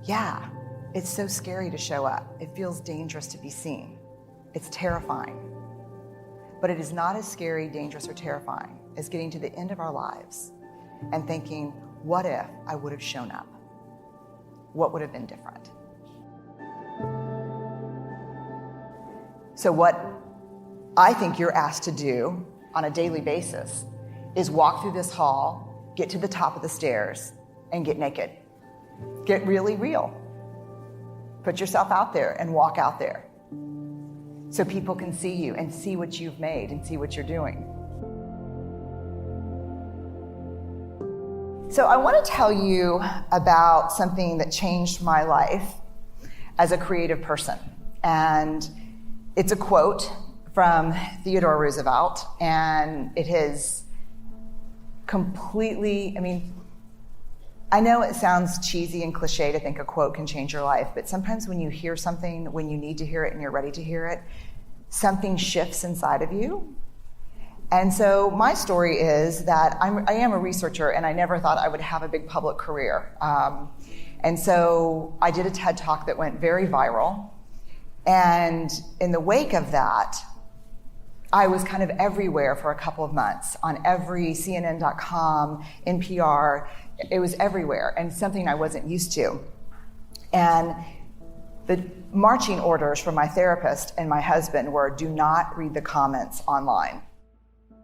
Yeah, it's so scary to show up. It feels dangerous to be seen. It's terrifying. But it is not as scary, dangerous, or terrifying as getting to the end of our lives and thinking, what if I would have shown up? What would have been different? So what I think you're asked to do on a daily basis is walk through this hall, get to the top of the stairs, and get naked. Get really real. Put yourself out there and walk out there so people can see you and see what you've made and see what you're doing. So I want to tell you about something that changed my life as a creative person. And it's a quote from Theodore Roosevelt, and it has completely, I know it sounds cheesy and cliche to think a quote can change your life, but sometimes when you hear something, when you need to hear it and you're ready to hear it, something shifts inside of you. And so my story is that I am a researcher, and I never thought I would have a big public career. And so I did a TED Talk that went very viral. And in the wake of that, I was kind of everywhere for a couple of months on every CNN.com, NPR. It was everywhere, and something I wasn't used to. And the marching orders from my therapist and my husband were, do not read the comments online.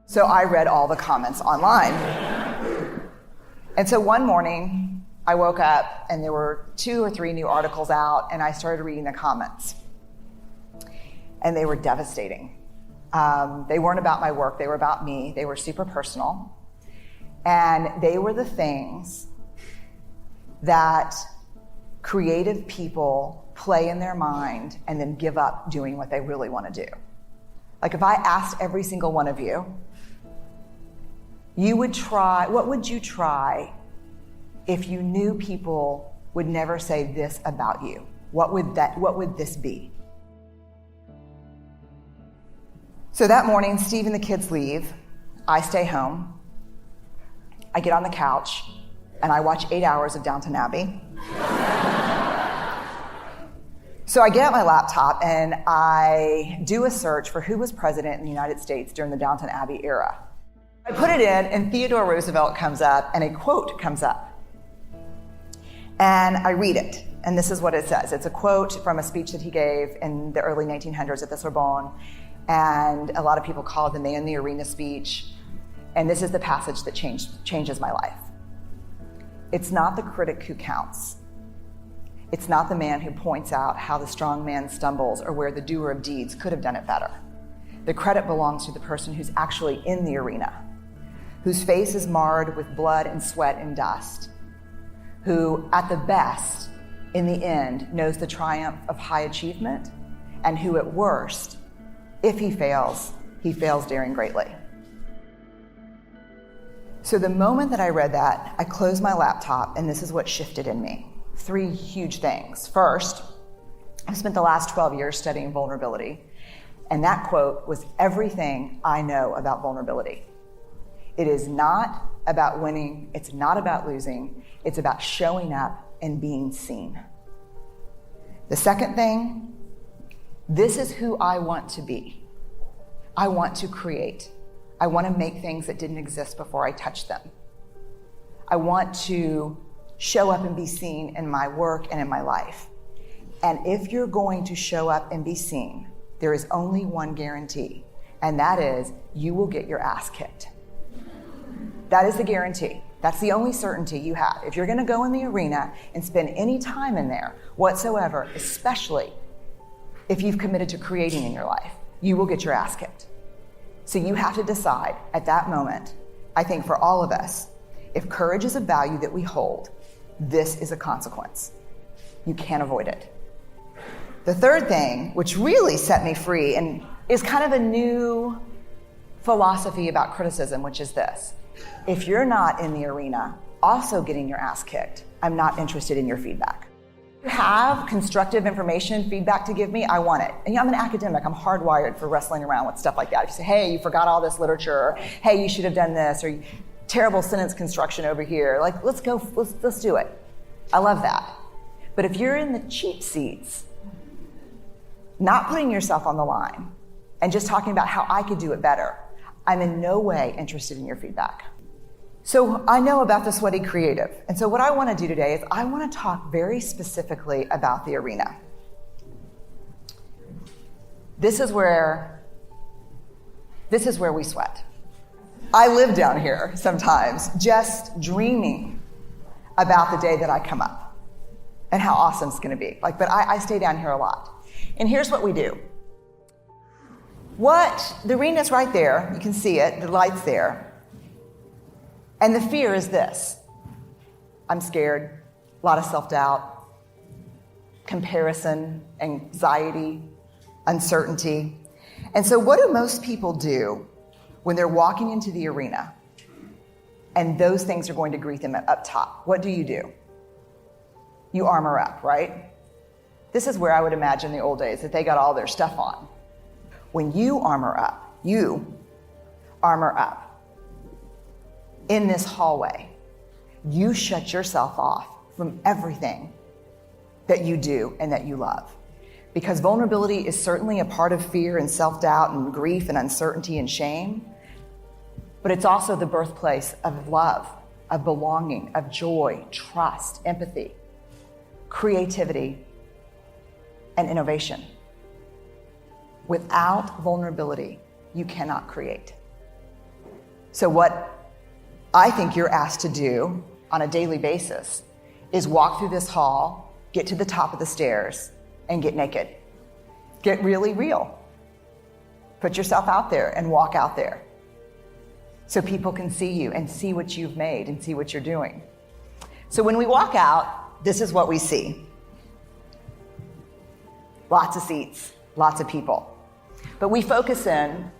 So I read all the comments online. And so one morning, I woke up and there were 2 or 3 new articles out, and I started reading the comments. And they were devastating. They weren't about my work, they were about me. They were super personal. And they were the things that creative people play in their mind and then give up doing what they really want to do. Like if I asked every single one of you, what would you try if you knew people would never say this about you? What would this be? So that morning, Steve and the kids leave. I stay home. I get on the couch and I watch 8 hours of Downton Abbey. So I get out my laptop and I do a search for who was president in the United States during the Downton Abbey era. I put it in and Theodore Roosevelt comes up and a quote comes up. And I read it, and this is what it says. It's a quote from a speech that he gave in the early 1900s at the Sorbonne, and a lot of people call it the Man in the Arena speech. And this is the passage that changes my life. It's not the critic who counts. It's not the man who points out how the strong man stumbles or where the doer of deeds could have done it better. The credit belongs to the person who's actually in the arena, whose face is marred with blood and sweat and dust, who, at the best, in the end, knows the triumph of high achievement, and who, at worst, if he fails daring greatly. So the moment that I read that, I closed my laptop, and this is what shifted in me. 3 huge things. First, I've spent the last 12 years studying vulnerability, and that quote was everything I know about vulnerability. It is not about winning, it's not about losing, it's about showing up and being seen. The second thing, this is who I want to be. I want to create. I want to make things that didn't exist before I touched them. I want to show up and be seen in my work and in my life. And if you're going to show up and be seen, there is only one guarantee, and that is you will get your ass kicked. That is the guarantee. That's the only certainty you have. If you're going to go in the arena and spend any time in there whatsoever, especially if you've committed to creating in your life, you will get your ass kicked. So you have to decide at that moment, I think for all of us, if courage is a value that we hold, this is a consequence. You can't avoid it. The third thing, which really set me free and is kind of a new philosophy about criticism, which is this. If you're not in the arena also getting your ass kicked, I'm not interested in your feedback. If you have constructive information, feedback to give me, I want it. And I'm an academic, I'm hardwired for wrestling around with stuff like that. If you say, hey, you forgot all this literature, or hey, you should have done this, or terrible sentence construction over here, like let's do it. I love that. But if you're in the cheap seats, not putting yourself on the line and just talking about how I could do it better, I'm in no way interested in your feedback. So I know about the sweaty creative. And so what I want to do today is I want to talk very specifically about the arena. This is where we sweat. I live down here sometimes just dreaming about the day that I come up and how awesome it's going to be. But I stay down here a lot. And here's what we do. The arena's right there. You can see it. The light's there. And the fear is this. I'm scared. A lot of self-doubt, comparison, anxiety, uncertainty. And so what do most people do when they're walking into the arena and those things are going to greet them up top? What do? You armor up, right? This is where I would imagine the old days that they got all their stuff on. When you armor up in this hallway, you shut yourself off from everything that you do and that you love. Because vulnerability is certainly a part of fear and self-doubt and grief and uncertainty and shame, but it's also the birthplace of love, of belonging, of joy, trust, empathy, creativity, and innovation. Without vulnerability, you cannot create. So what I think you're asked to do on a daily basis is walk through this hall, get to the top of the stairs, and get naked. Get really real. Put yourself out there and walk out there so people can see you and see what you've made and see what you're doing. So when we walk out, this is what we see. Lots of seats, lots of people. But we focus in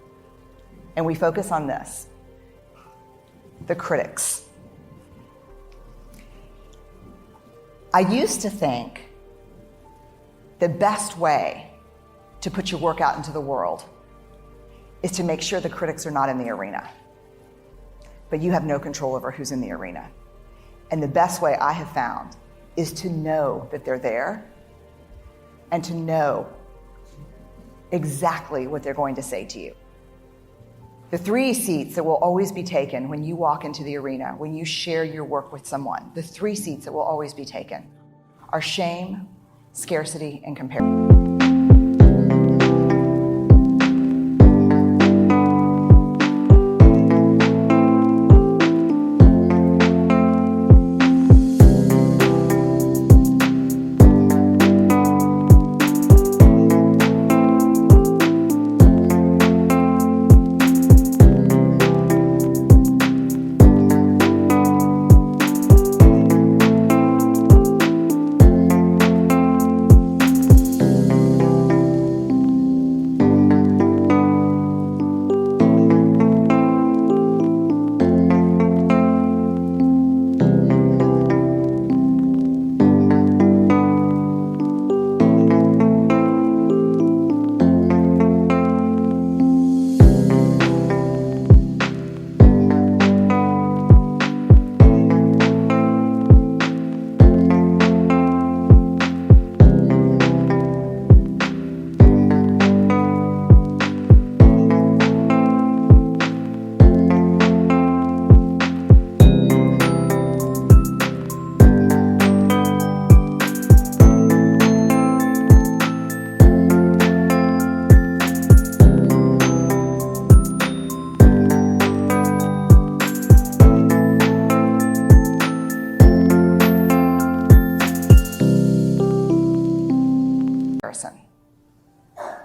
and we focus on this, the critics. I used to think the best way to put your work out into the world is to make sure the critics are not in the arena. But you have no control over who's in the arena. And the best way I have found is to know that they're there and to know exactly what they're going to say to you. The 3 seats that will always be taken when you walk into the arena, when you share your work with someone, the 3 seats that will always be taken are shame, scarcity, and comparison.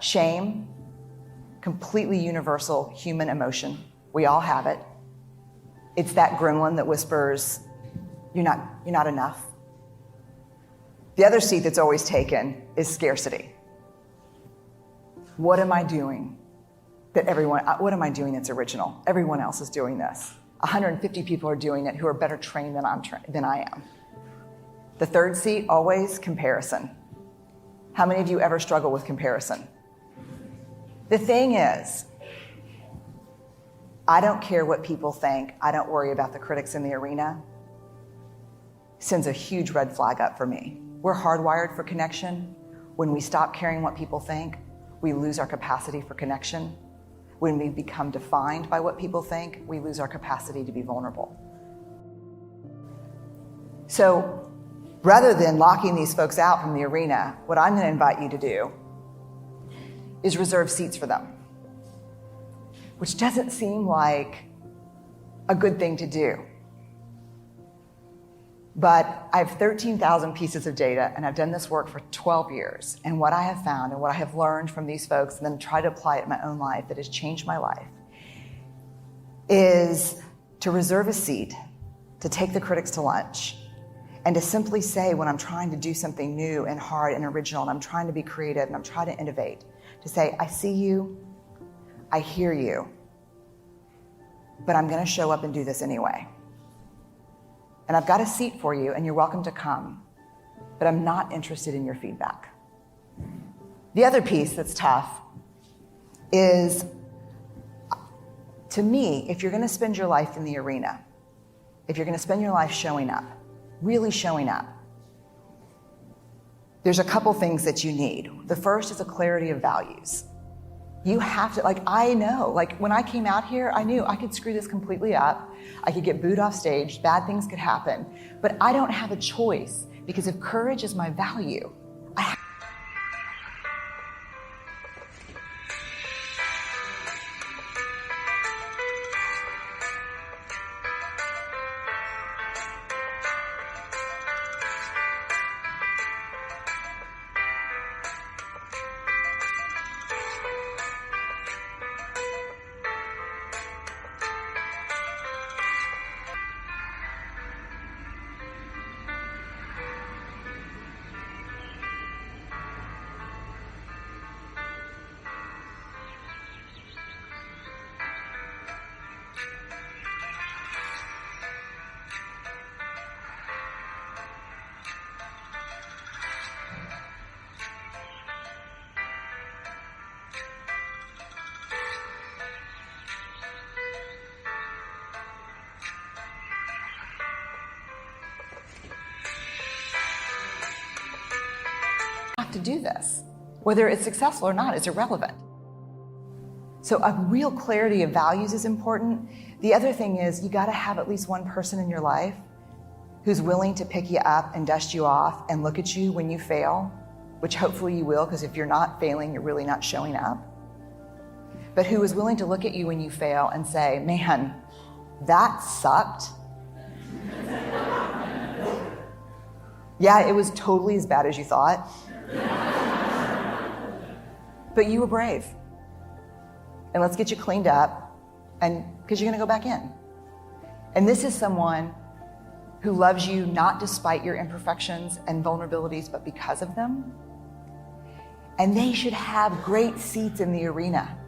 Shame, completely universal human emotion. We all have it. It's that gremlin that whispers, you're not enough. The other seat that's always taken is scarcity. What am I doing that's original? Everyone else is doing this. 150 people are doing it who are better trained than I am. The third seat, always comparison. How many of you ever struggle with comparison? The thing is, I don't care what people think. I don't worry about the critics in the arena. Sends a huge red flag up for me. We're hardwired for connection. When we stop caring what people think, we lose our capacity for connection. When we become defined by what people think, we lose our capacity to be vulnerable. So rather than locking these folks out from the arena, what I'm going to invite you to do is reserve seats for them, which doesn't seem like a good thing to do. But I have 13,000 pieces of data, and I've done this work for 12 years. And what I have found and what I have learned from these folks and then try to apply it in my own life that has changed my life is to reserve a seat, to take the critics to lunch, and to simply say when I'm trying to do something new and hard and original, and I'm trying to be creative and I'm trying to innovate, to say, I see you, I hear you, but I'm gonna show up and do this anyway. And I've got a seat for you and you're welcome to come, but I'm not interested in your feedback. The other piece that's tough is, to me, if you're gonna spend your life in the arena, if you're gonna spend your life showing up, really showing up, there's a couple things that you need. The first is a clarity of values. You have to, I know, when I came out here, I knew I could screw this completely up. I could get booed off stage, bad things could happen, but I don't have a choice because if courage is my value, to do this. Whether it's successful or not is irrelevant. So a real clarity of values is important. The other thing is you got to have at least one person in your life who's willing to pick you up and dust you off and look at you when you fail, which hopefully you will, because if you're not failing, you're really not showing up. But who is willing to look at you when you fail and say, man, that sucked. Yeah, it was totally as bad as you thought. But you were brave. And let's get you cleaned up, and because you're going to go back in. And this is someone who loves you not despite your imperfections and vulnerabilities, but because of them. And they should have great seats in the arena.